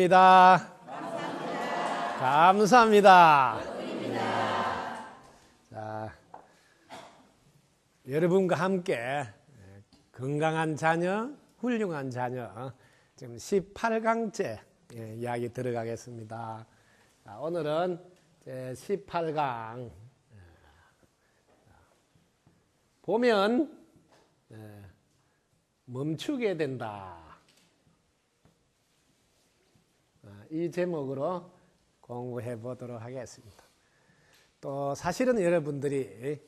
감사합니다. 감사합니다. 자, 여러분과 함께 건강한 자녀, 훌륭한 자녀, 지금 18강째 이야기 들어가겠습니다. 자, 오늘은 18강 보면 멈추게 된다. 이 제목으로 공부해 보도록 하겠습니다. 또 사실은 여러분들이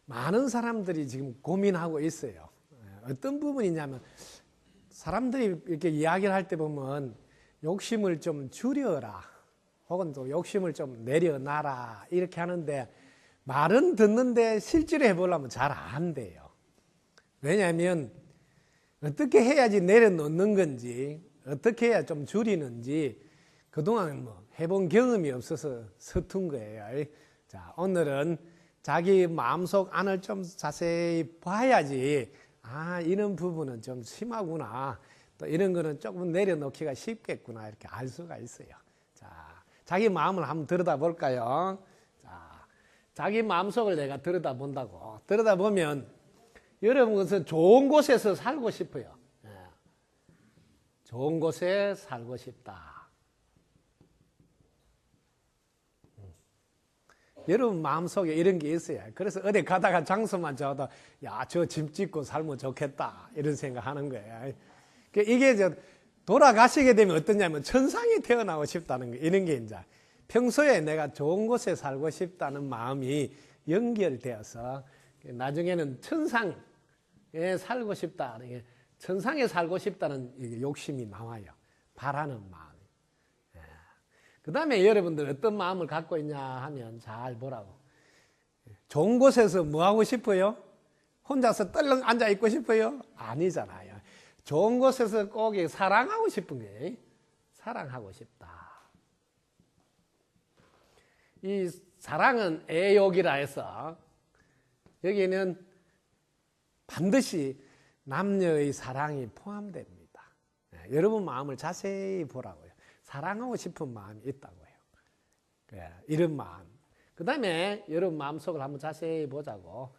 많은 사람들이 지금 고민하고 있어요. 어떤 부분이냐면 사람들이 이렇게 이야기를 할 때 보면 욕심을 좀 줄여라 혹은 또 욕심을 좀 내려놔라 이렇게 하는데 말은 듣는데 실제로 해보려면 잘 안 돼요. 왜냐하면 어떻게 해야지 내려놓는 건지 어떻게 해야 좀 줄이는지 그동안 뭐 해본 경험이 없어서 서툰 거예요. 자, 오늘은 자기 마음속 안을 좀 자세히 봐야지 이런 부분은 좀 심하구나 또 이런 거는 조금 내려놓기가 쉽겠구나 이렇게 알 수가 있어요. 자, 자기 마음을 한번 들여다볼까요? 자, 자기 마음속을 내가 들여다본다고 들여다보면 여러분은 좋은 곳에서 살고 싶어요. 좋은 곳에 살고 싶다. 여러분 마음속에 이런 게 있어요. 그래서 어디 가다가 장소만 잡아도 저 집 짓고 살면 좋겠다 이런 생각하는 거예요. 이게 돌아가시게 되면 어떠냐면 천상에 태어나고 싶다는 거 이런 게 이제 평소에 내가 좋은 곳에 살고 싶다는 마음이 연결되어서 나중에는 천상에 살고 싶다. 천상에 살고 싶다는 욕심이 나와요. 바라는 마음이. 그 다음에 여러분들 어떤 마음을 갖고 있냐 하면 잘 보라고. 좋은 곳에서 뭐 하고 싶어요? 혼자서 떨렁 앉아 있고 싶어요? 아니잖아요. 좋은 곳에서 꼭 사랑하고 싶은 거예요. 사랑하고 싶다. 이 사랑은 애욕이라 해서 여기는 반드시 남녀의 사랑이 포함됩니다. 여러분 마음을 자세히 보라고요. 사랑하고 싶은 마음이 있다고요. 이런 마음. 그 다음에 여러분 마음속을 한번 자세히 보자고.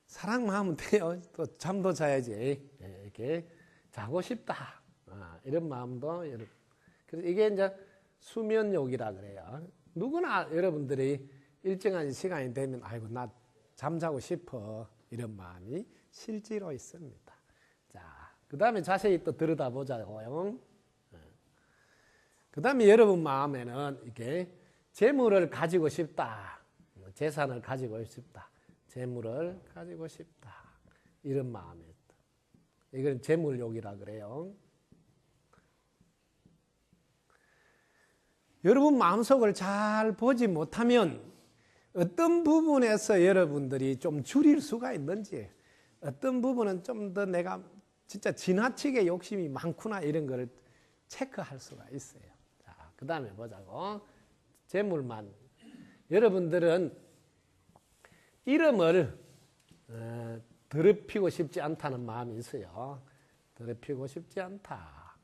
사랑 마음은 돼요. 또 잠도 자야지. 이렇게 자고 싶다. 이런 마음도 그래서 이게 이제 수면욕이라 그래요. 누구나 여러분들이 일정한 시간이 되면 아이고 나 잠자고 싶어 이런 마음이 실제로 있습니다. 자, 그 다음에 자세히 또 들여다보자고요. 그 다음에 여러분 마음에는 이렇게 재물을 가지고 싶다. 재산을 가지고 싶다. 재물을 가지고 싶다. 이런 마음이 있다. 이건 재물욕이라 그래요. 여러분 마음속을 잘 보지 못하면 어떤 부분에서 여러분들이 좀 줄일 수가 있는지 어떤 부분은 좀 더 내가 진짜 지나치게 욕심이 많구나 이런 거를 체크할 수가 있어요. 자, 그 다음에 보자고. 재물만. 여러분들은 이름을 더럽히고 싶지 않다는 마음이 있어요. 더럽히고 싶지 않다.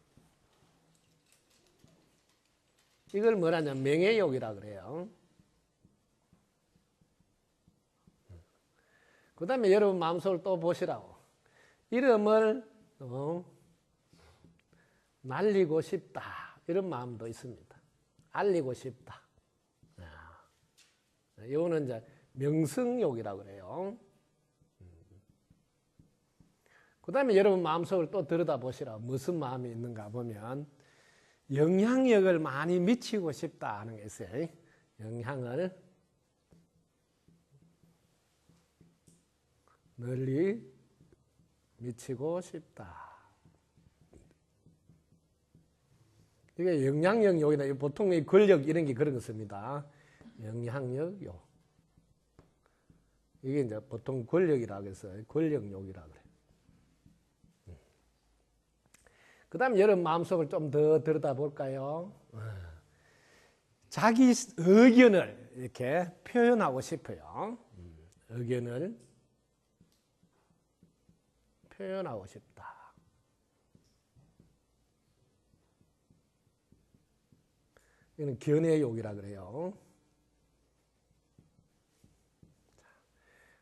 이걸 뭐라냐 명예욕이라 그래요. 그 다음에 여러분 마음속을 또 보시라고. 이름을 날리고 싶다. 이런 마음도 있습니다. 알리고 싶다. 이거는 이제 명성욕이라고 그래요. 그 다음에 여러분 마음속을 또 들여다보시라고. 무슨 마음이 있는가 보면 영향력을 많이 미치고 싶다 하는 게 있어요. 영향을 널리 미치고 싶다. 이게 영향력욕이나 보통 권력 이런 게 그런 것입니다. 영향력욕. 이게 이제 보통 권력이라고 해서 권력욕이라고 그래요. 그 다음에 여러분 마음속을 좀 더 들여다볼까요? 자기 의견을 이렇게 표현하고 싶어요. 의견을 표현하고 싶다. 이거는 견해욕이라 그래요.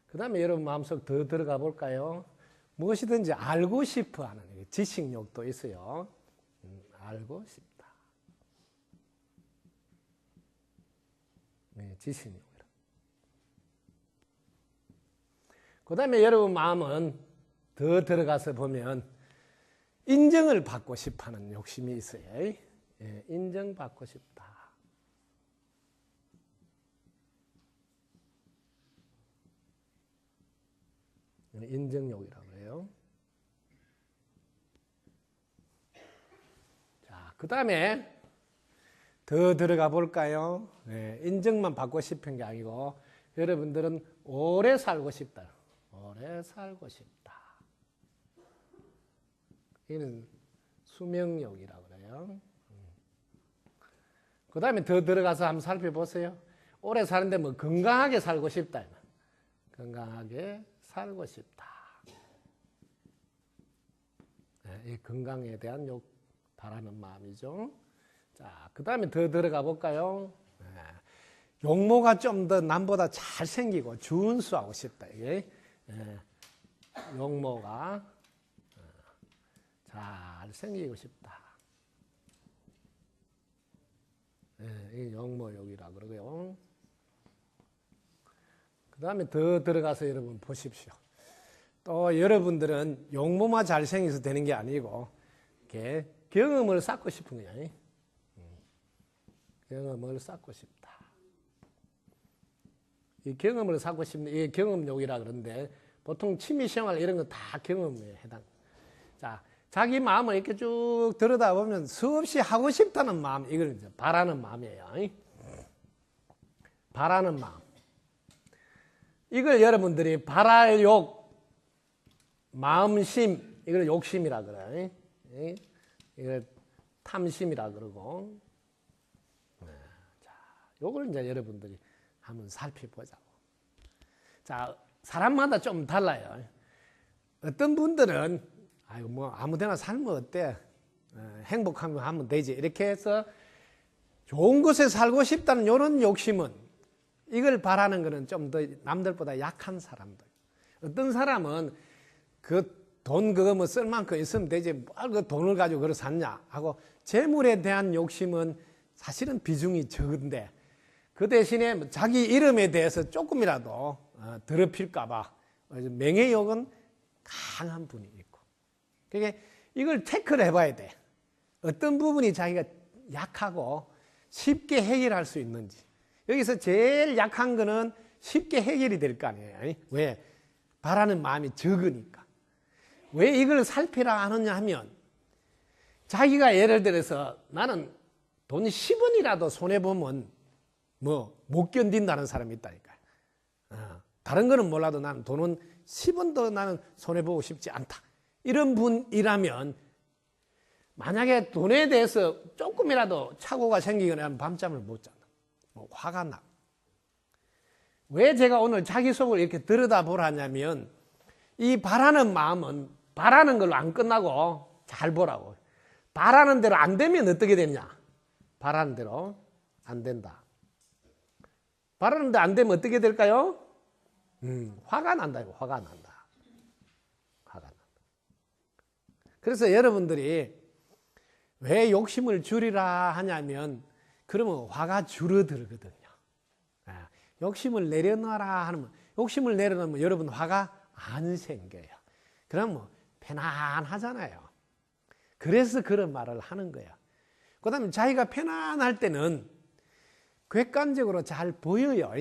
그 다음에 여러분 마음속 더 들어가 볼까요? 무엇이든지 알고 싶어 하는 지식욕도 있어요. 알고 싶다. 네, 지식욕. 그 다음에 여러분 마음은 더 들어가서 보면 인정을 받고 싶어 하는 욕심이 있어요. 예, 인정받고 싶다. 인정욕이라고 해요. 자, 그 다음에 더 들어가 볼까요? 네, 인정만 받고 싶은 게 아니고 여러분들은 오래 살고 싶다. 오래 살고 싶다. 이는 수명욕이라고 그래요. 그 다음에 더 들어가서 한번 살펴보세요. 오래 사는데 뭐 건강하게 살고 싶다. 건강하게 살고 싶다. 네, 이 건강에 대한 바라는 마음이죠. 자, 그 다음에 더 들어가 볼까요? 네, 용모가 좀 더 남보다 잘생기고 준수하고 싶다. 이게 네, 용모가 잘생기고 싶다. 네, 이 용모욕이라 그러고요. 그 다음에 더 들어가서 여러분 보십시오. 또 여러분들은 용모만 잘생겨서 되는 게 아니고 이렇게 경험을 쌓고 싶은 거야. 경험을 쌓고 싶다. 이 경험을 쌓고 싶은 이 경험욕이라 그러는데 보통 취미생활 이런 거 다 경험에 해당. 자, 자기 마음을 이렇게 쭉 들여다보면 수없이 하고 싶다는 마음, 이걸 이제 바라는 마음이에요. 바라는 마음. 이걸 여러분들이 바랄 욕, 마음심, 이걸 욕심이라 그래요. 이걸 탐심이라 그러고. 자, 요걸 이제 여러분들이 한번 살펴보자고. 자, 사람마다 좀 달라요. 어떤 분들은 아이고 뭐 아무데나 살면 어때? 행복하면 하면 되지. 이렇게 해서 좋은 곳에 살고 싶다는 이런 욕심은 이걸 바라는 것은 좀 더 남들보다 약한 사람들. 어떤 사람은 그 돈 그거 뭐 쓸 만큼 있으면 되지 뭘 그 돈을 가지고 그걸 샀냐 하고 재물에 대한 욕심은 사실은 비중이 적은데 그 대신에 자기 이름에 대해서 조금이라도 더럽힐까 봐 명예욕은 강한 분이 있고. 그러니까 이걸 체크를 해봐야 돼. 어떤 부분이 자기가 약하고 쉽게 해결할 수 있는지. 여기서 제일 약한 거는 쉽게 해결이 될 거 아니에요. 왜? 바라는 마음이 적으니까. 왜 이걸 살피라 하느냐 하면 자기가 예를 들어서 나는 돈 10원이라도 손해보면 뭐 못 견딘다는 사람이 있다니까. 다른 거는 몰라도 나는 돈은 10원도 나는 손해보고 싶지 않다. 이런 분이라면 만약에 돈에 대해서 조금이라도 착오가 생기거나 하면 밤잠을 못 잔다. 뭐 화가 나. 왜 제가 오늘 자기 속을 이렇게 들여다보라냐면 이 바라는 마음은 바라는 걸로 안 끝나고 잘 보라고. 바라는 대로 안 되면 어떻게 되느냐. 바라는 대로 안 된다. 바라는 대로 안 되면 어떻게 될까요? 화가 난다. 화가 난다. 화가 난다. 그래서 여러분들이 왜 욕심을 줄이라 하냐면 그러면 화가 줄어들거든요. 욕심을 내려놔라 하면 욕심을 내려놓으면 여러분 화가 안 생겨요. 그럼 뭐 편안하잖아요. 그래서 그런 말을 하는 거예요. 그 다음에 자기가 편안할 때는 객관적으로 잘 보여요.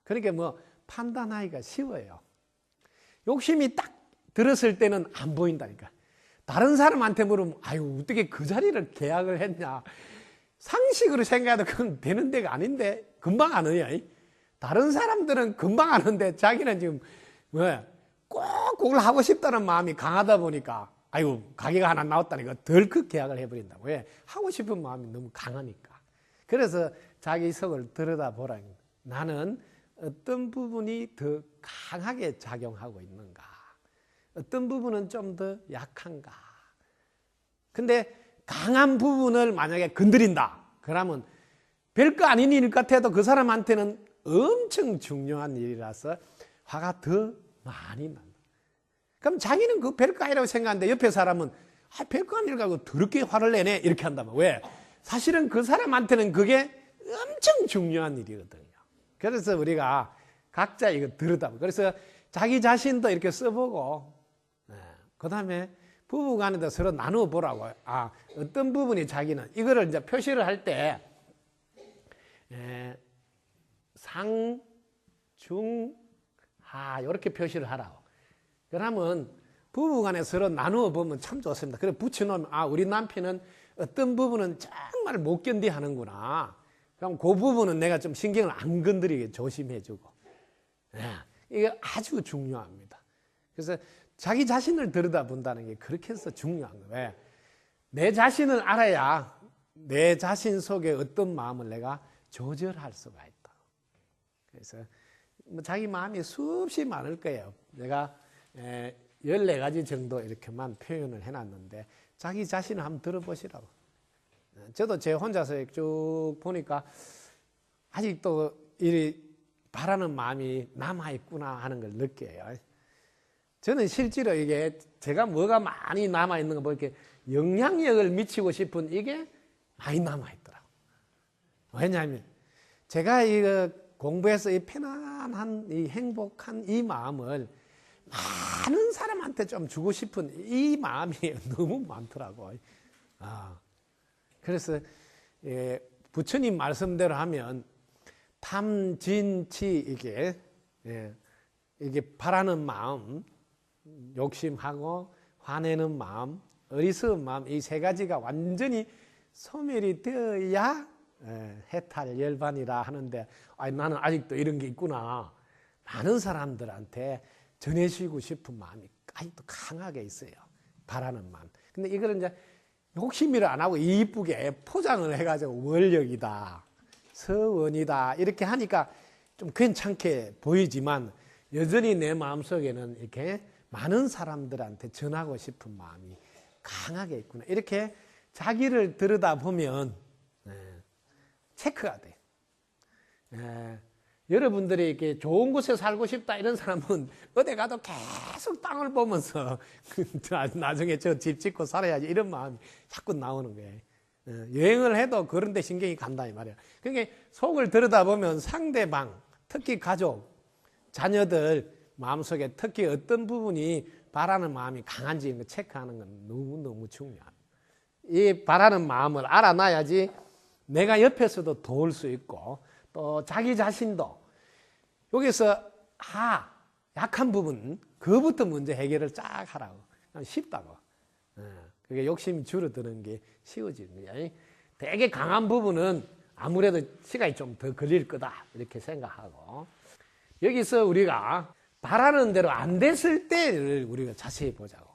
그러니까 뭐 판단하기가 쉬워요. 욕심이 딱 들었을 때는 안 보인다니까. 다른 사람한테 물으면 아유 어떻게 그 자리를 계약을 했냐. 상식으로 생각해도 그건 되는 데가 아닌데 금방 안 오냐. 다른 사람들은 금방 안 오는데 자기는 지금 꼭 그걸 하고 싶다는 마음이 강하다 보니까 아유 가게가 하나 나왔다니까 덜컥 계약을 해버린다고. 왜? 하고 싶은 마음이 너무 강하니까. 그래서 자기 속을 들여다보라. 나는 어떤 부분이 더 강하게 작용하고 있는가? 어떤 부분은 좀 더 약한가? 근데 강한 부분을 만약에 건드린다. 그러면 별거 아닌 일 같아도 그 사람한테는 엄청 중요한 일이라서 화가 더 많이 난다. 그럼 자기는 그 별거 아니라고 생각하는데 옆에 사람은 별거 아닌 일 가지고 더럽게 화를 내네 이렇게 한다면 왜? 사실은 그 사람한테는 그게 엄청 중요한 일이거든요. 그래서 우리가 각자 이거 들여다보고 그래서 자기 자신도 이렇게 써보고 그 다음에 부부간에도 서로 나누어 보라고. 어떤 부분이 자기는 이거를 이제 표시를 할 때 상, 중, 하 이렇게 표시를 하라고. 그러면 부부간에 서로 나누어 보면 참 좋습니다. 그래 붙여놓으면 우리 남편은 어떤 부분은 정말 못 견디 하는구나. 그럼 그 부분은 내가 좀 신경을 안 건드리게 조심해주고. 이게 아주 중요합니다. 그래서 자기 자신을 들여다본다는 게 그렇게 해서 중요한 거예요. 왜? 내 자신을 알아야 내 자신 속에 어떤 마음을 내가 조절할 수가 있다. 그래서 자기 마음이 수없이 많을 거예요. 내가 14가지 정도 이렇게만 표현을 해놨는데 자기 자신을 한번 들어보시라고. 저도 제 혼자서 쭉 보니까 아직도 이 바라는 마음이 남아있구나 하는 걸 느껴요. 저는 실제로 이게 제가 뭐가 많이 남아있는 거 보니까 영향력을 미치고 싶은 이게 많이 남아있더라고요. 왜냐하면 제가 이거 공부해서 이 편안한, 이 행복한 이 마음을 많은 사람한테 좀 주고 싶은 이 마음이 너무 많더라고요. 그래서 부처님 말씀대로 하면 탐진치 이게 바라는 마음, 욕심하고 화내는 마음, 어리석은 마음 이 세 가지가 완전히 소멸이 되어야 해탈 열반이라 하는데 나는 아직도 이런 게 있구나. 많은 사람들한테 전해주고 싶은 마음이 아직도 강하게 있어요. 바라는 마음. 근데 이거를 이제 욕심이를 안 하고 이쁘게 포장을 해가지고 원력이다, 서원이다 이렇게 하니까 좀 괜찮게 보이지만 여전히 내 마음속에는 이렇게 많은 사람들한테 전하고 싶은 마음이 강하게 있구나. 이렇게 자기를 들여다보면 체크가 돼. 여러분들이 이렇게 좋은 곳에 살고 싶다 이런 사람은 어디 가도 계속 땅을 보면서 나중에 저 집 짓고 살아야지 이런 마음이 자꾸 나오는 거예요. 여행을 해도 그런 데 신경이 간다 이 말이야. 그러니까 속을 들여다보면 상대방, 특히 가족, 자녀들 마음속에 특히 어떤 부분이 바라는 마음이 강한지 체크하는 건 너무너무 중요합니다. 이 바라는 마음을 알아놔야지 내가 옆에서도 도울 수 있고 또 자기 자신도 여기서 약한 부분 그거부터 먼저 해결을 쫙 하라고. 쉽다고. 그게 욕심이 줄어드는 게 쉬워지는 거야. 되게 강한 부분은 아무래도 시간이 좀 더 걸릴 거다 이렇게 생각하고 여기서 우리가 바라는 대로 안 됐을 때를 우리가 자세히 보자고.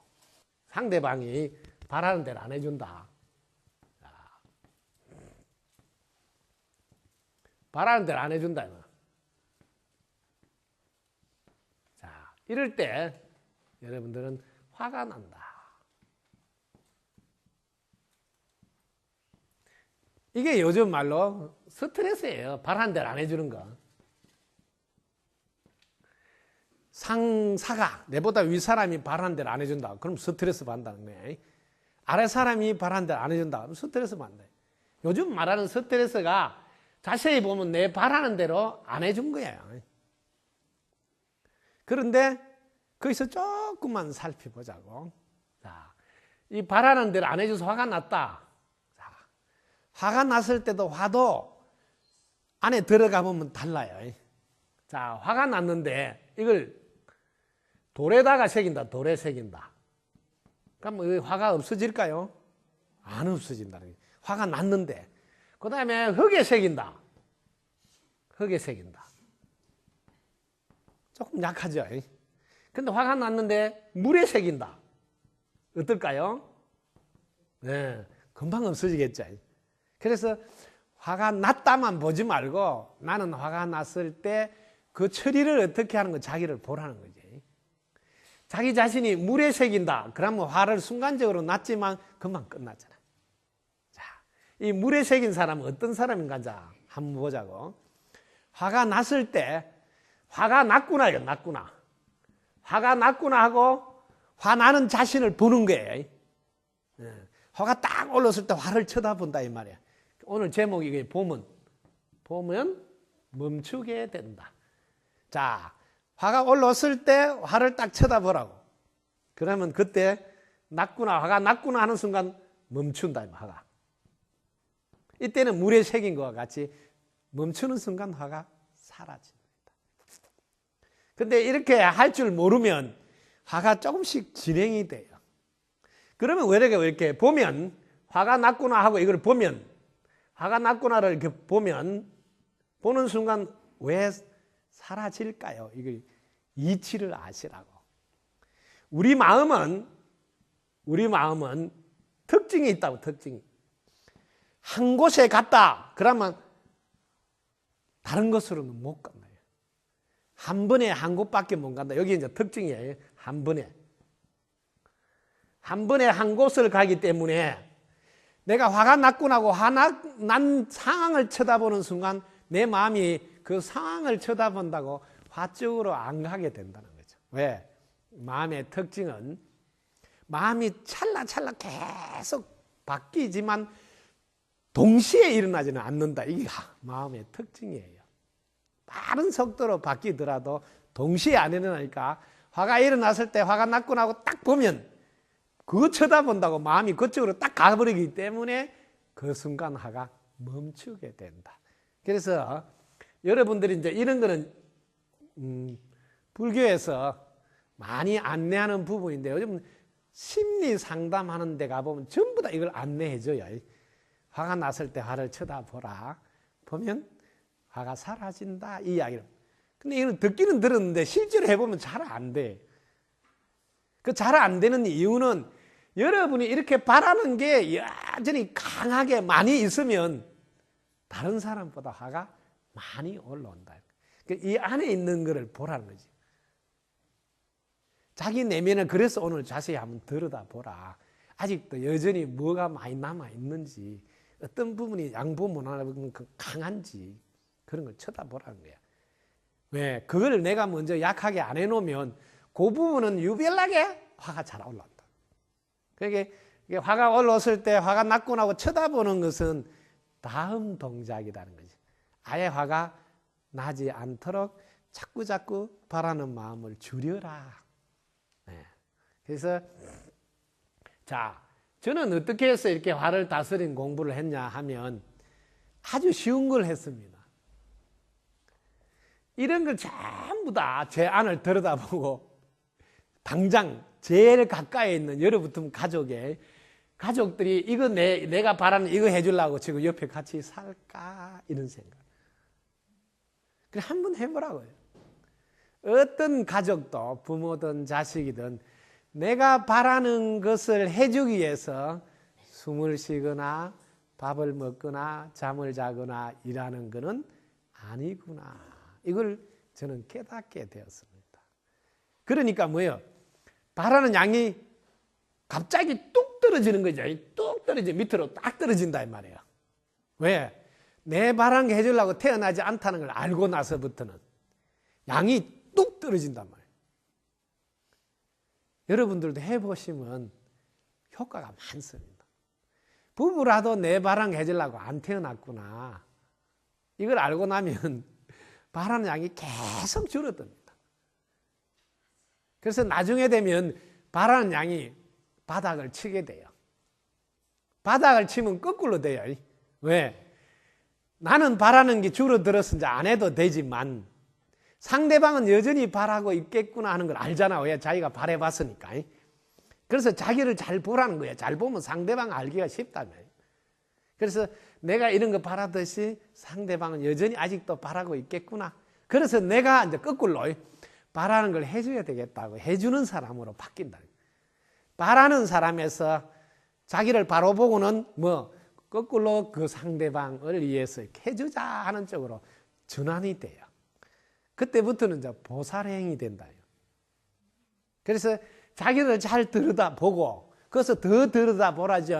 상대방이 바라는 대로 안 해준다. 바라는 대로 안 해준다. 자, 이럴 때 여러분들은 화가 난다. 이게 요즘 말로 스트레스예요. 바라는 대로 안 해주는 거. 상사가 내보다 위 사람이 바라는 대로 안 해준다. 그럼 스트레스 받는다는 거예요. 아래 사람이 바라는 대로 안 해준다. 그럼 스트레스 받는다. 요즘 말하는 스트레스가 자세히 보면 내 바라는 대로 안 해준 거예요. 그런데 거기서 조금만 살펴보자고. 자, 이 바라는 대로 안 해줘서 화가 났다. 자, 화가 났을 때도 화도 안에 들어가 보면 달라요. 자, 화가 났는데 이걸 돌에다가 새긴다, 돌에 새긴다. 그럼 화가 없어질까요? 안 없어진다는 거예요. 화가 났는데. 그 다음에 흙에 새긴다. 흙에 새긴다. 조금 약하죠. 근데 화가 났는데 물에 새긴다. 어떨까요? 네, 금방 없어지겠죠. 그래서 화가 났다만 보지 말고 나는 화가 났을 때 그 처리를 어떻게 하는 거 자기를 보라는 거지. 자기 자신이 물에 새긴다. 그러면 화를 순간적으로 났지만 금방 끝나잖아. 자, 이 물에 새긴 사람은 어떤 사람인가? 자, 한번 보자고. 화가 났을 때 화가 났구나요. 났구나. 화가 났구나 하고 화나는 자신을 보는 거예요. 화가 딱 올랐을 때 화를 쳐다본다 이 말이야. 오늘 제목이 보면 멈추게 된다. 자, 화가 올랐을 때 화를 딱 쳐다보라고. 그러면 그때 났구나, 화가 났구나 하는 순간 멈춘다, 화가. 이때는 물에 새긴 것과 같이 멈추는 순간 화가 사라집니다. 근데 이렇게 할 줄 모르면 화가 조금씩 진행이 돼요. 그러면 왜 이렇게 보면 화가 났구나 하고 이걸 보면 화가 났구나를 이렇게 보는 순간 왜 사라질까요? 이걸 이치를 아시라고. 우리 마음은 특징이 있다고, 특징이. 한 곳에 갔다 그러면 다른 곳으로는 못 간다. 한 번에 한 곳밖에 못 간다. 여기 이제 특징이에요. 한 번에 한 곳을 가기 때문에 내가 화가 났구나 하고 난 상황을 쳐다보는 순간 내 마음이 그 상황을 쳐다본다고 화 쪽으로 안 가게 된다는 거죠. 왜? 마음의 특징은 마음이 찰나찰나 계속 바뀌지만 동시에 일어나지는 않는다. 이게 마음의 특징이에요. 빠른 속도로 바뀌더라도 동시에 안 일어나니까 화가 일어났을 때 화가 났구나 하고 딱 보면 그거 쳐다본다고 마음이 그쪽으로 딱 가버리기 때문에 그 순간 화가 멈추게 된다. 그래서 여러분들이 이제 이런 거는 불교에서 많이 안내하는 부분인데 요즘 심리 상담하는 데 가보면 전부 다 이걸 안내해줘요. 화가 났을 때 화를 쳐다보라. 보면 화가 사라진다. 이 이야기를. 근데 이건 듣기는 들었는데 실제로 해보면 잘 안 돼. 그 잘 안 되는 이유는 여러분이 이렇게 바라는 게 여전히 강하게 많이 있으면 다른 사람보다 화가 많이 올라온다. 이 안에 있는 거를 보라는 거지. 자기 내면을 그래서 오늘 자세히 한번 들여다보라. 아직도 여전히 뭐가 많이 남아있는지, 어떤 부분이 양보 못하는 강한지 그런 걸 쳐다보라는 거야. 왜? 그걸 내가 먼저 약하게 안 해놓으면 그 부분은 유별나게 화가 잘 올라온다. 그러니까 화가 올라왔을 때 화가 났구나 하고 쳐다보는 것은 다음 동작이라는 거지. 아예 화가 나지 않도록 자꾸 바라는 마음을 줄여라. 네. 그래서 자, 저는 어떻게 해서 이렇게 화를 다스린 공부를 했냐 하면 아주 쉬운 걸 했습니다. 이런 걸 전부 다 제 안을 들여다보고 당장 제일 가까이 있는 여러분 가족들이 이거 내가 바라는 이거 해주려고 지금 옆에 같이 살까 이런 생각. 그래 한번 해보라고요. 어떤 가족도 부모든 자식이든 내가 바라는 것을 해주기 위해서 숨을 쉬거나 밥을 먹거나 잠을 자거나 일하는 것은 아니구나. 이걸 저는 깨닫게 되었습니다. 그러니까 뭐예요? 바라는 양이 갑자기 뚝 떨어지는 거죠. 뚝 떨어져 밑으로 딱 떨어진다 이 말이에요. 왜? 내 바라는 게 해주려고 태어나지 않다는 걸 알고 나서부터는 양이 뚝 떨어진단 말이에요. 여러분들도 해보시면 효과가 많습니다. 부부라도 내 바라는 게 해주려고 안 태어났구나. 이걸 알고 나면 바라는 양이 계속 줄어듭니다. 그래서 나중에 되면 바라는 양이 바닥을 치게 돼요. 바닥을 치면 거꾸로 돼요. 왜? 나는 바라는 게 줄어들었으니 안 해도 되지만 상대방은 여전히 바라고 있겠구나 하는 걸 알잖아. 왜? 자기가 바라봤으니까. 그래서 자기를 잘 보라는 거예요. 잘 보면 상대방 알기가 쉽다며. 그래서 내가 이런 거 바라듯이 상대방은 여전히 아직도 바라고 있겠구나. 그래서 내가 이제 거꾸로 바라는 걸 해줘야 되겠다고 해주는 사람으로 바뀐다. 바라는 사람에서 자기를 바로 보고는 거꾸로 그 상대방을 위해서 해주자 하는 쪽으로 전환이 돼요. 그때부터는 이제 보살행이 된다. 그래서 자기를 잘 들여다보고, 그래서 더 들여다보라죠.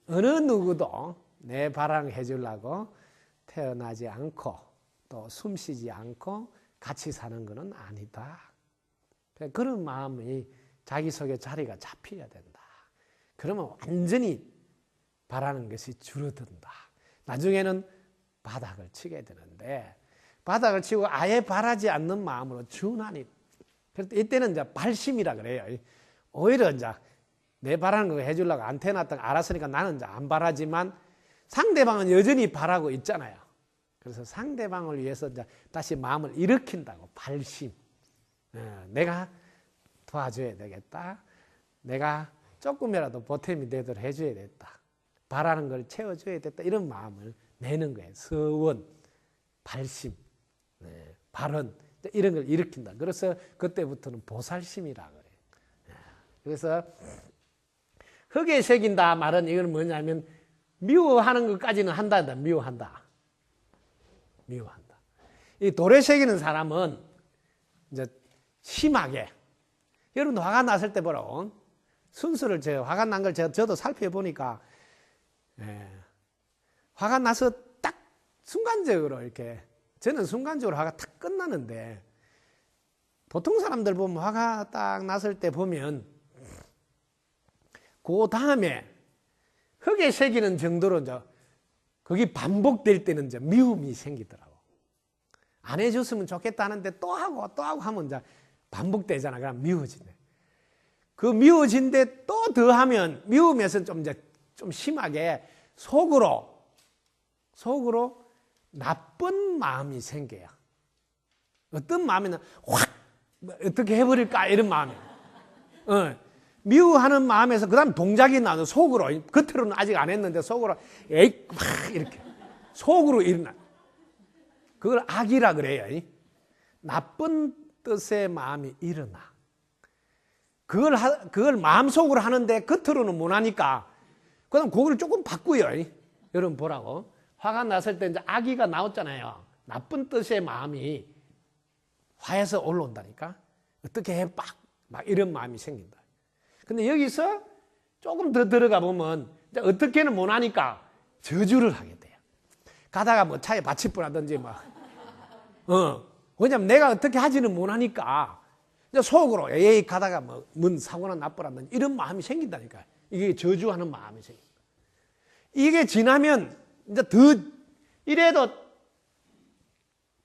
어느 누구도 내 바라는 거 해주려고 태어나지 않고 또 숨쉬지 않고 같이 사는 것은 아니다. 그런 마음이 자기 속에 자리가 잡혀야 된다. 그러면 완전히 바라는 것이 줄어든다. 나중에는 바닥을 치게 되는데 바닥을 치고 아예 바라지 않는 마음으로 준하니 이때는 이제 발심이라 그래요. 오히려 이제 내 바라는 거 해주려고 안테나 알았으니까 나는 이제 안 바라지만 상대방은 여전히 바라고 있잖아요. 그래서 상대방을 위해서 이제 다시 마음을 일으킨다고 발심. 내가 도와줘야 되겠다. 내가 조금이라도 보탬이 되도록 해줘야 되겠다. 바라는 걸 채워줘야 되겠다. 이런 마음을 내는 거예요. 서원, 발심, 발언 이런 걸 일으킨다. 그래서 그때부터는 보살심이라고 그래요. 그래서 흙에 새긴다 말은 이건 뭐냐면 미워하는 것까지는 한다. 미워한다. 미워한다. 이 돌에 새기는 사람은 이제 심하게 여러분 화가 났을 때 보라고 순수를 화가 난 걸 저도 살펴보니까 화가 나서 딱 순간적으로 이렇게 저는 순간적으로 화가 탁 끝나는데 보통 사람들 보면 화가 딱 났을 때 보면 그 다음에 흙에 새기는 정도로 이제 그게 반복될 때는 이제 미움이 생기더라고. 안 해줬으면 좋겠다 하는데 또 하고 하면 이제 반복되잖아. 그럼 미워지네. 그 미워진데 또 더 하면 미움에서 좀 심하게 속으로 나쁜 마음이 생겨요. 어떤 마음이면 확 어떻게 해버릴까 이런 마음이. 미워하는 마음에서 그 다음 동작이 나는 속으로 겉으로는 아직 안 했는데 속으로 에이 막 이렇게 속으로 일어나. 그걸 악이라 그래요. 나쁜 뜻의 마음이 일어나. 그걸 마음속으로 하는데 겉으로는 못 하니까 그 다음 그걸 조금 바꾸요. 여러분 보라고. 화가 났을 때 이제 악의가 나왔잖아요. 나쁜 뜻의 마음이 화에서 올라온다니까. 어떻게 해? 막 이런 마음이 생긴다. 근데 여기서 조금 더 들어가 보면 이제 어떻게는 못 하니까 저주를 하게 돼요. 가다가 뭐 차에 받침을 하든지 막. 왜냐면 내가 어떻게 하지는 못 하니까 이제 속으로 에이 가다가 뭐 뭔 사고나 나쁘라든지 이런 마음이 생긴다니까. 이게 저주하는 마음이 생긴다. 이게 지나면 이제 더 이래도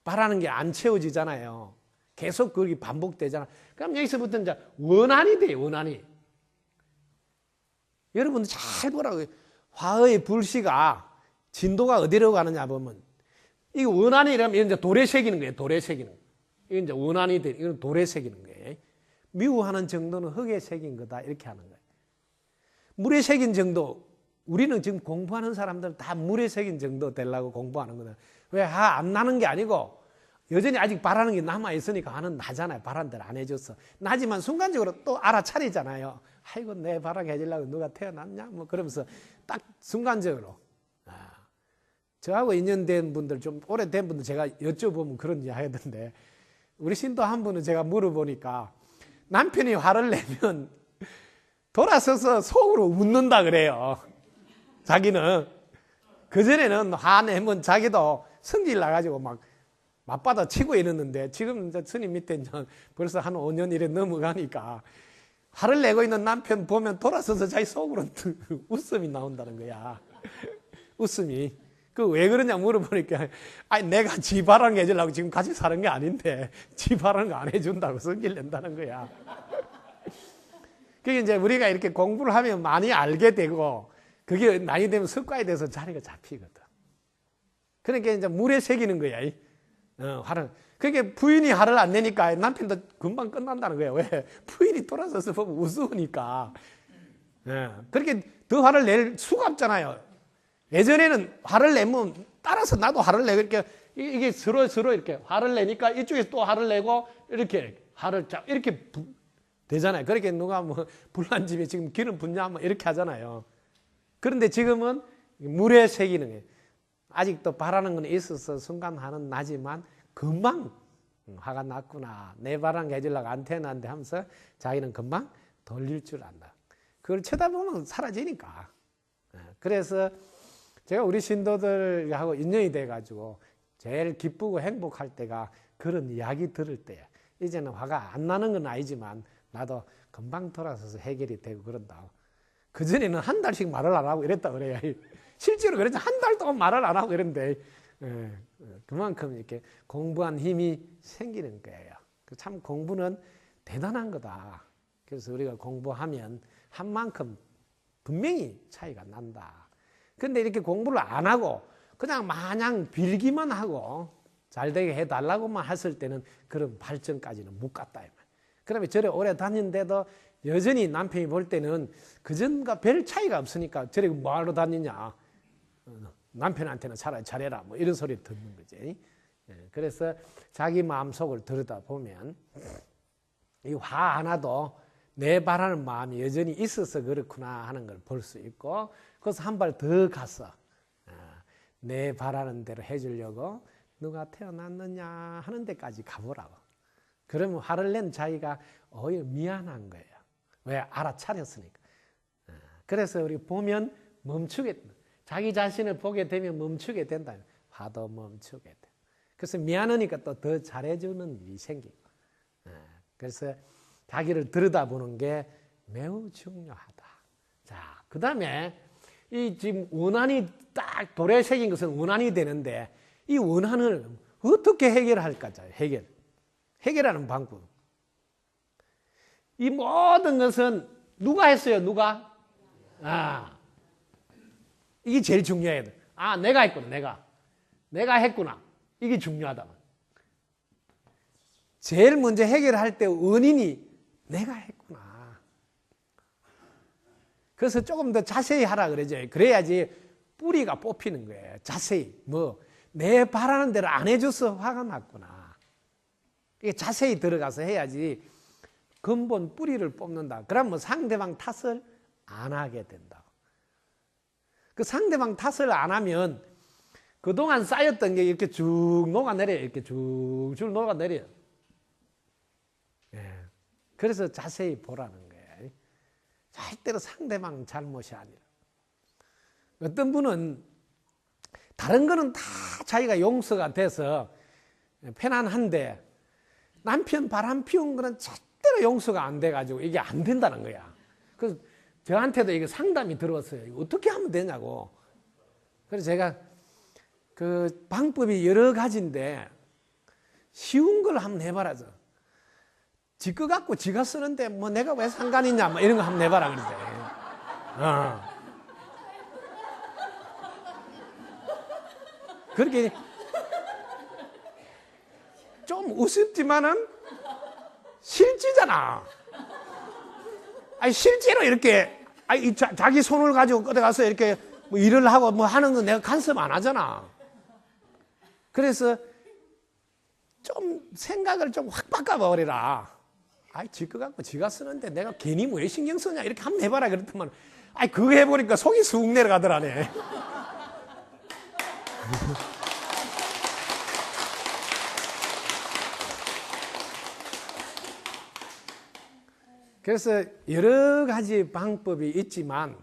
바라는 게 안 채워지잖아요. 계속 그게 반복되잖아. 그럼 여기서부터 이제 원한이 돼요. 원한이. 여러분들 잘 보라고. 화의 불씨가 진도가 어디로 가느냐 보면 이 원한이라면 이제 돌에 새기는 거예요. 돌에 새기는 거. 이건 이제 원한이 돼. 이건 돌에 새기는 거예요. 미워하는 정도는 흙에 새긴 거다. 이렇게 하는 거예요. 물에 새긴 정도. 우리는 지금 공부하는 사람들은 다 물에 새긴 정도 되려고 공부하는 거다. 왜 화 안 나는 게 아니고 여전히 아직 바라는 게 남아있으니까 화는 나잖아요. 바라는 대로 안 해줬어. 나지만 순간적으로 또 알아차리잖아요. 아이고 내 바라게 해주려고 누가 태어났냐 뭐 그러면서 딱 순간적으로. 저하고 인연된 분들 좀 오래된 분들 제가 여쭤보면 그런 이야기 하던데 우리 신도 한 분은 제가 물어보니까 남편이 화를 내면 돌아서서 속으로 웃는다 그래요. 자기는 그전에는 화내면 자기도 성질 나가지고 막 맞받아 치고 이랬는데 지금 이제 스님 밑에 이제 벌써 한 5년 이래 넘어가니까 화를 내고 있는 남편 보면 돌아서서 자기 속으로 웃음이 나온다는 거야. 웃음이. 그 왜 그러냐 물어보니까 아니 내가 지 바라는 거 해주려고 지금 같이 사는 게 아닌데 지 바라는 거 안 해준다고 성질 낸다는 거야. 그게 이제 우리가 이렇게 공부를 하면 많이 알게 되고 그게 나이 되면 습관이 돼서 자리가 잡히거든. 그러니까 이제 물에 새기는 거야. 화를. 그게 부인이 화를 안 내니까 남편도 금방 끝난다는 거야. 왜? 부인이 돌아서서 보면 우스우니까. 그렇게 더 화를 낼 수가 없잖아요. 예전에는 화를 내면 따라서 나도 화를 내고 이게 서로 이렇게 화를 내니까 이쪽에서 또 화를 내고 이렇게 화를 이렇게 되잖아요. 그렇게 누가 뭐 불난 집에 지금 기름 붓냐 뭐 이렇게 하잖아요. 그런데 지금은 물에 새기는 거예요. 아직도 바라는 건 있어서 순간 화는 나지만 금방 화가 났구나. 내 바라는 게 해주려고 안 태어났는데 하면서 자기는 금방 돌릴 줄 안다. 그걸 쳐다보면 사라지니까. 그래서 제가 우리 신도들하고 인연이 돼가지고 제일 기쁘고 행복할 때가 그런 이야기 들을 때야. 이제는 화가 안 나는 건 아니지만 나도 금방 돌아서서 해결이 되고 그런다. 그전에는 한 달씩 말을 안 하고 이랬다 그래요. 실제로 그랬지. 한 달 동안 말을 안 하고 이랬는데 그만큼 이렇게 공부한 힘이 생기는 거예요. 참 공부는 대단한 거다. 그래서 우리가 공부하면 한 만큼 분명히 차이가 난다. 근데 이렇게 공부를 안 하고 그냥 마냥 빌기만 하고 잘 되게 해달라고만 했을 때는 그런 발전까지는 못 갔다. 그러면 절에 오래 다닌데도 여전히 남편이 볼 때는 그전과 별 차이가 없으니까 절에 뭐하러 다니냐. 남편한테는 차라리 잘해라. 뭐 이런 소리 듣는 거지. 그래서 자기 마음속을 들여다보면 이 화 하나도 내 바라는 마음이 여전히 있어서 그렇구나 하는 걸 볼 수 있고, 그래서 한 발 더 가서 내 바라는 대로 해주려고 누가 태어났느냐 하는 데까지 가보라고. 그러면 화를 낸 자기가 오히려 미안한 거예요. 왜? 알아차렸으니까. 그래서 우리 보면 멈추게 된다. 자기 자신을 보게 되면 멈추게 된다. 화도 멈추게 돼. 그래서 미안하니까 또 더 잘해주는 일이 생기고. 그래서 자기를 들여다보는 게 매우 중요하다. 자, 그 다음에 이 지금 원한이 딱 돌에 새긴 것은 원한이 되는데 이 원한을 어떻게 해결할까? 해결하는 방법. 이 모든 것은 누가 했어요? 누가? 이게 제일 중요해요. 내가 했구나. 내가 했구나. 이게 중요하다. 제일 먼저 해결할 때 원인이 내가 했구나. 그래서 조금 더 자세히 하라 그러죠. 그래야지 뿌리가 뽑히는 거예요. 자세히. 내 바라는 대로 안 해줘서 화가 났구나. 이게 자세히 들어가서 해야지 근본 뿌리를 뽑는다. 그러면 상대방 탓을 안 하게 된다. 그 상대방 탓을 안 하면 그동안 쌓였던 게 이렇게 쭉 녹아내려요. 이렇게 쭉쭉 녹아내려요. 그래서 자세히 보라는 거예요. 절대로 상대방 잘못이 아니라. 어떤 분은 다른 거는 다 자기가 용서가 돼서 편안한데 남편 바람 피운 거는 절대로 용서가 안 돼가지고 이게 안 된다는 거야. 그래서 저한테도 이거 상담이 들어왔어요. 이거 어떻게 하면 되냐고. 그래서 제가 그 방법이 여러 가지인데 쉬운 걸 한번 해봐라죠. 지 거 갖고 지가 쓰는데 뭐 내가 왜 상관이냐 뭐 이런 거 한번 해봐라 그러는데. 그렇게 좀 우습지만은 실지잖아. 아니 실제로 이렇게 자기 손을 가지고 꺼내가서 이렇게 뭐 일을 하고 뭐 하는 거 내가 간섭 안 하잖아. 그래서 좀 생각을 좀 확 바꿔버리라. 지 거 갖고 지가 쓰는데 내가 괜히 왜 신경 쓰냐 이렇게 한번 해봐라 그랬더만 그거 해보니까 속이 쑥 내려가더라네. 그래서 여러 가지 방법이 있지만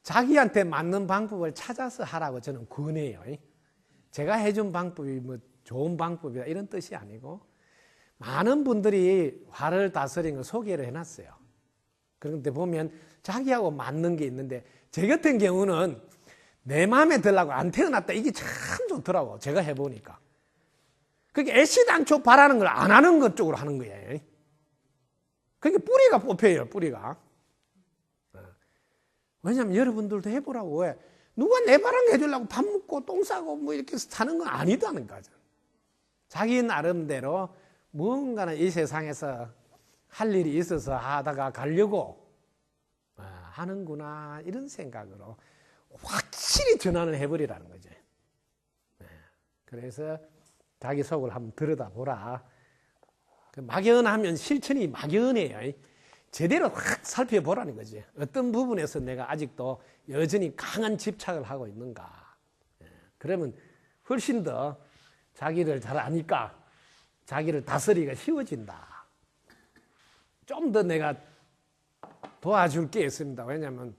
자기한테 맞는 방법을 찾아서 하라고 저는 권해요. 제가 해준 방법이 뭐 좋은 방법이다 이런 뜻이 아니고 많은 분들이 화를 다스리는 걸 소개를 해놨어요. 그런데 보면 자기하고 맞는 게 있는데 제 같은 경우는 내 마음에 들라고 안 태어났다 이게 참 좋더라고. 제가 해보니까. 그게 애시당초 바라는 걸 안 하는 것 쪽으로 하는 거예요. 그게 뿌리가 뽑혀요. 뿌리가. 왜냐하면 여러분들도 해보라고. 왜? 누가 내 바람 해주려고 밥 먹고 똥 싸고 뭐 이렇게 사는 건 아니다는 거죠. 자기 나름대로 무언가는 이 세상에서 할 일이 있어서 하다가 가려고 하는구나 이런 생각으로 확실히 전환을 해버리라는 거죠. 그래서 자기 속을 한번 들여다보라. 막연하면 실천이 막연해요. 제대로 확 살펴보라는 거지. 어떤 부분에서 내가 아직도 여전히 강한 집착을 하고 있는가. 그러면 훨씬 더 자기를 잘 아니까 자기를 다스리기가 쉬워진다. 좀 더 내가 도와줄 게 있습니다. 왜냐하면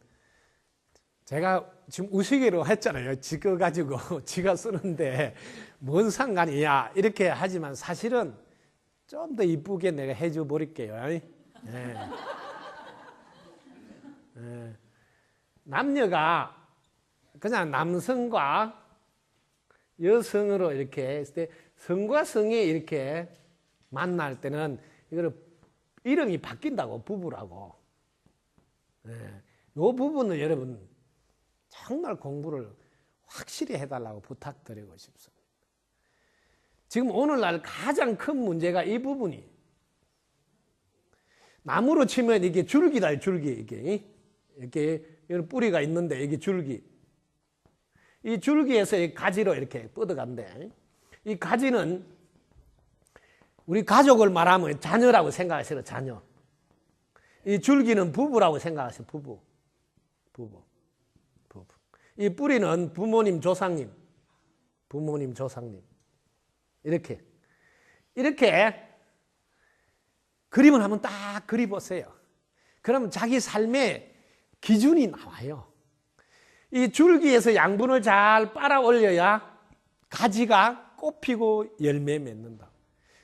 제가 지금 우스개로 했잖아요. 지거 가지고 지가 쓰는데 뭔 상관이야 이렇게 하지만 사실은 좀 더 이쁘게 내가 해줘 버릴게요. 네. 네. 남녀가 그냥 남성과 여성으로 이렇게 했을 때 성과 성이 이렇게 만날 때는 이거를 이름이 바뀐다고, 부부라고. 네. 이 부분은 여러분 정말 공부를 확실히 해달라고 부탁드리고 싶습니다. 지금 오늘날 가장 큰 문제가 이 부분이, 나무로 치면 이게 줄기다, 줄기. 이렇게 뿌리가 있는데 이게 줄기. 이 줄기에서 이 가지로 이렇게 뻗어간대. 이 가지는 우리 가족을 말하면 자녀라고 생각하시라, 자녀. 이 줄기는 부부라고 생각하세요, 부부. 이 뿌리는 부모님, 조상님. 이렇게 그림을 한번 딱 그려보세요. 그러면 자기 삶의 기준이 나와요. 이 줄기에서 양분을 잘 빨아 올려야 가지가 꽃피고 열매 맺는다.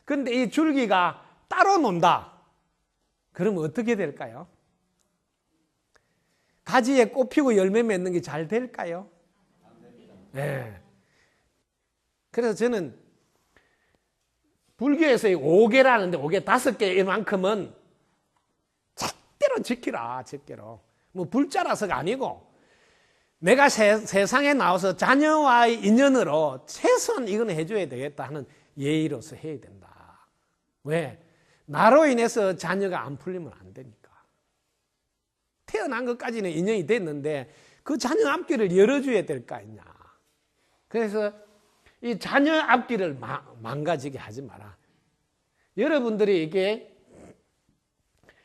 그런데 이 줄기가 따로 논다. 그러면 어떻게 될까요? 가지에 꽃피고 열매 맺는 게 잘 될까요? 네. 그래서 저는 불교에서 5개라는데 5개 5개만큼은 절대로 지키라, 절대로. 뭐 불자라서가 아니고 내가 세상에 나와서 자녀와의 인연으로 최소한 이건 해줘야 되겠다 하는 예의로서 해야 된다. 왜? 나로 인해서 자녀가 안 풀리면 안 되니까. 태어난 것까지는 인연이 됐는데 그 자녀 앞길을 열어줘야 될 거 아니냐. 그래서 이 자녀 앞길을 망가지게 하지 마라. 여러분들이 이게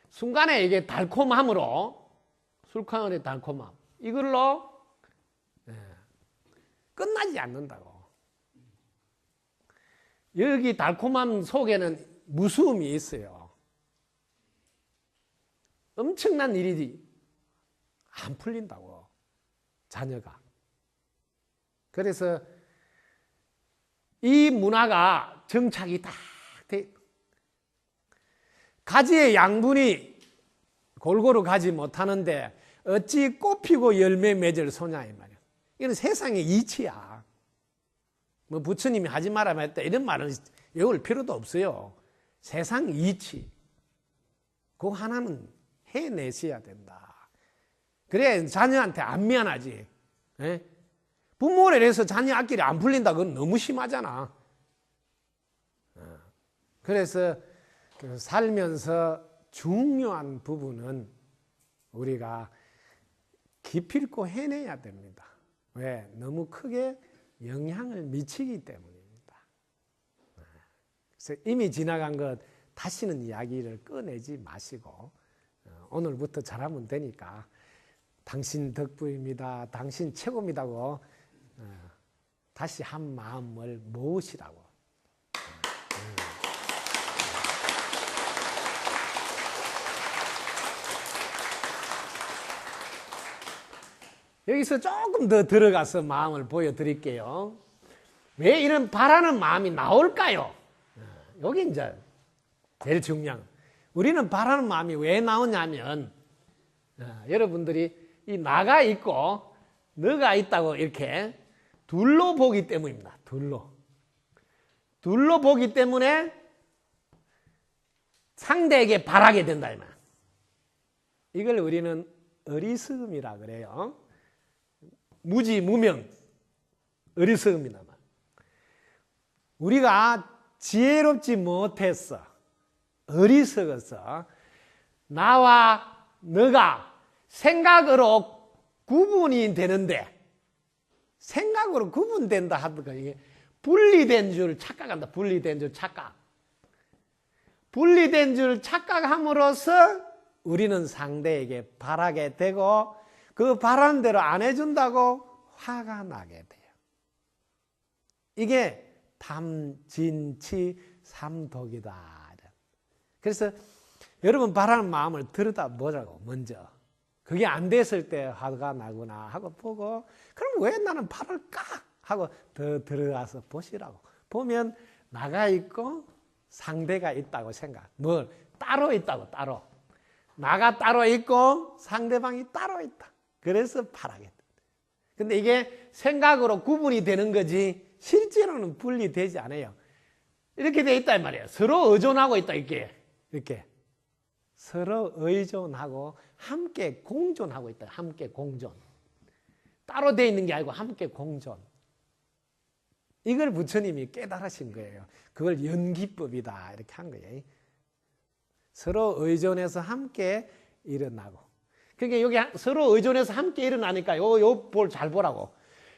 순간에 이게 달콤함으로, 술광을의 달콤함, 이걸로 끝나지 않는다고. 여기 달콤함 속에는 무서움이 있어요. 엄청난 일이 안 풀린다고, 자녀가. 그래서 이 문화가 정착이 딱 돼. 가지의 양분이 골고루 가지 못하는데 어찌 꽃피고 열매 맺을 소냐 이 말이야. 이건 세상의 이치야. 뭐 부처님이 하지 마라 했다 이런 말은 외울 필요도 없어요. 세상 이치. 그거 하나는 해내셔야 된다. 그래 자녀한테 안 미안하지. 예? 부모를 해서 자녀 앞길이 안 풀린다. 그건 너무 심하잖아. 그래서 살면서 중요한 부분은 우리가 기필코 해내야 됩니다. 왜? 너무 크게 영향을 미치기 때문입니다. 그래서 이미 지나간 것 다시는 이야기를 꺼내지 마시고 오늘부터 잘하면 되니까 당신 덕분입니다. 당신 최고입니다고 다시 한 마음을 모으시라고. 여기서 조금 더 들어가서 마음을 보여드릴게요. 왜 이런 바라는 마음이 나올까요? 여기 이제 제일 중요한. 우리는 바라는 마음이 왜 나오냐면 여러분들이 이 나가 있고 너가 있다고 이렇게 둘로 보기 때문입니다. 둘로 보기 때문에 상대에게 바라게 된다 이 말. 이걸 우리는 어리석음이라 그래요. 무지무명 어리석음이다. 우리가 지혜롭지 못했어. 어리석어서 나와 너가 생각으로 구분이 되는데 생각으로 구분된다 하더니 이게 분리된 줄 착각한다. 분리된 줄 착각. 분리된 줄 착각함으로써 우리는 상대에게 바라게 되고 그 바라는 대로 안 해준다고 화가 나게 돼요. 이게 탐진치 삼독이다. 그래서 여러분 바라는 마음을 들여다보자고 먼저. 그게 안 됐을 때 화가 나구나 하고 보고, 그럼 왜 나는 바를까 하고 더 들어가서 보시라고. 보면 나가 있고 상대가 있다고 생각. 뭘? 따로 있다고, 따로. 나가 따로 있고 상대방이 따로 있다. 그래서 바라겠다. 근데 이게 생각으로 구분이 되는 거지 실제로는 분리되지 않아요. 이렇게 돼 있다 이 말이에요. 서로 의존하고 있다, 이렇게. 서로 의존하고 함께 공존하고 있다. 함께 공존. 따로 돼 있는 게 아니고 함께 공존. 이걸 부처님이 깨달으신 거예요. 그걸 연기법이다 이렇게 한 거예요. 서로 의존해서 함께 일어나고. 그러니까 여기 서로 의존해서 함께 일어나니까 요 볼 잘 보라고.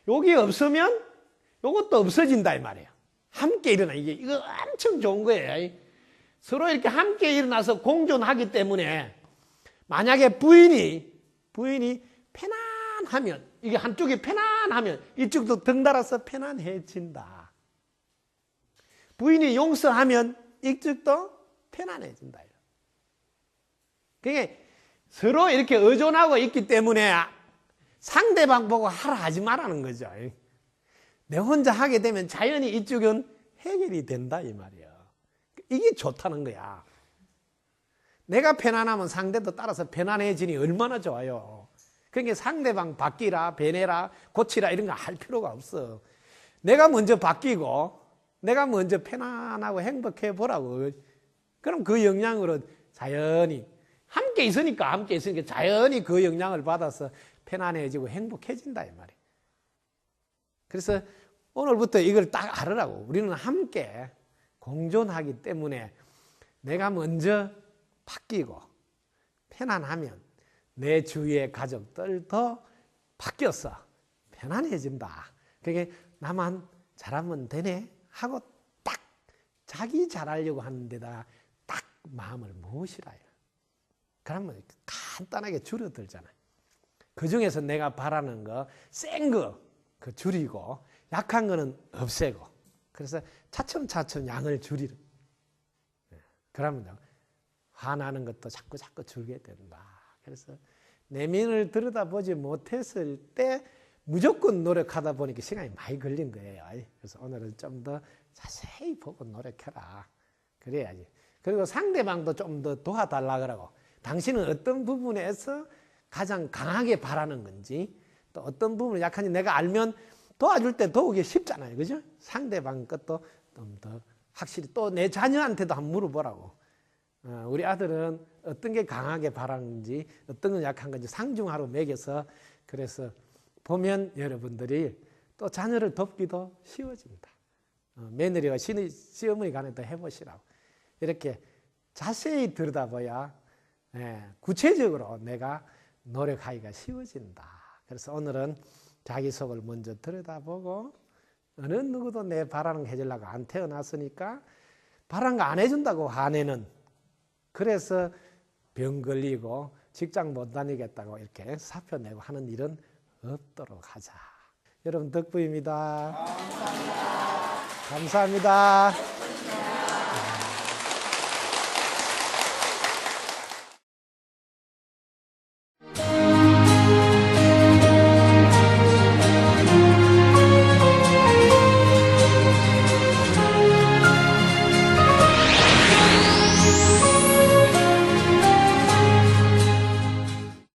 여기 없으면 요것도 없어진다 이 말이에요. 함께 일어나. 이거 엄청 좋은 거예요. 서로 이렇게 함께 일어나서 공존하기 때문에 만약에 부인이 편안하면, 이게 한쪽이 편안하면 이쪽도 덩달아서 편안해진다. 부인이 용서하면 이쪽도 편안해진다. 그게 서로 이렇게 의존하고 있기 때문에 상대방 보고 하라 하지 말라는 거죠. 내 혼자 하게 되면 자연히 이쪽은 해결이 된다 이 말이에요. 이게 좋다는 거야. 내가 편안하면 상대도 따라서 편안해지니 얼마나 좋아요. 그러니까 상대방 바뀌라, 변해라, 고치라 이런 거 할 필요가 없어. 내가 먼저 바뀌고 내가 먼저 편안하고 행복해 보라고. 그럼 그 영향으로 자연히 함께 있으니까 자연히 그 영향을 받아서 편안해지고 행복해진다 이 말이에요. 그래서 오늘부터 이걸 딱 알으라고. 우리는 함께 공존하기 때문에 내가 먼저 바뀌고 편안하면 내 주위의 가족들도 바뀌어서 편안해진다. 그게 나만 잘하면 되네 하고 딱 자기 잘하려고 하는 데다 딱 마음을 모으시라. 그러면 간단하게 줄어들잖아요. 그 중에서 내가 바라는 거, 센 거, 그 줄이고 약한 거는 없애고. 그래서 차츰차츰 양을 줄이는. 그러면 화나는 것도 자꾸 줄게 된다. 그래서 내면을 들여다보지 못했을 때 무조건 노력하다 보니까 시간이 많이 걸린 거예요. 그래서 오늘은 좀 더 자세히 보고 노력해라. 그래야지. 그리고 상대방도 좀 더 도와달라 그러고. 당신은 어떤 부분에서 가장 강하게 바라는 건지, 또 어떤 부분이 약한지 내가 알면 도와줄 때 도우기 쉽잖아요. 그죠? 상대방 것도 좀 더 확실히 또 내 자녀한테도 한번 물어보라고. 우리 아들은 어떤 게 강하게 바라는지, 어떤 건 약한 건지 상중하로 매겨서, 그래서 보면 여러분들이 또 자녀를 돕기도 쉬워집니다. 며느리와 시어머니 간에 또 해보시라고. 이렇게 자세히 들여다봐야 구체적으로 내가 노력하기가 쉬워진다. 그래서 오늘은 자기 속을 먼저 들여다보고, 어느 누구도 내 바라는 거 해주려고 안 태어났으니까 바라는 거 안 해준다고 화내는, 그래서 병 걸리고 직장 못 다니겠다고 이렇게 사표 내고 하는 일은 없도록 하자. 여러분 덕분입니다. 감사합니다.